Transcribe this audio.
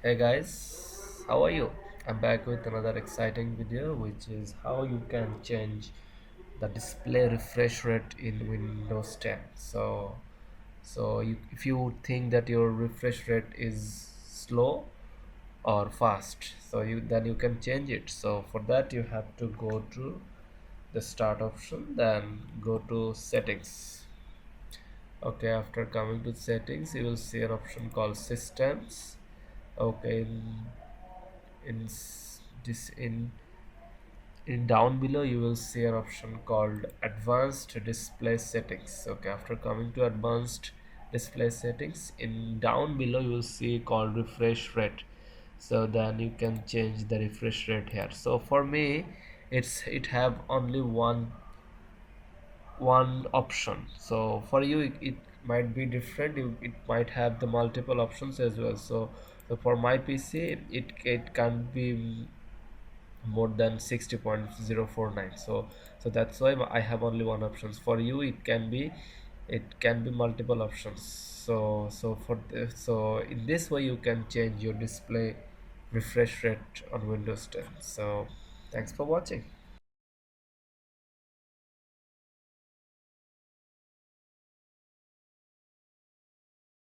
Hey guys, how are you? I'm back with another exciting video, which is how you can change the display refresh rate in Windows 10. If you think that your refresh rate is slow or fast, then you can change it. So for that you have to go to the start option, then go to settings. Okay, after coming to settings, you will see an option called systems. Okay, in s- this in down below you will see an option called advanced display settings. Okay, after coming to advanced display settings, in down below you will see called refresh rate. So then you can change the refresh rate here. So for me, it have only one option. So for you it might be different. It might have the multiple options as well. So for my PC, it can't be more than 60.049. So that's why I have only one options. For you it can be multiple options. So in this way you can change your display refresh rate on Windows 10. So thanks for watching.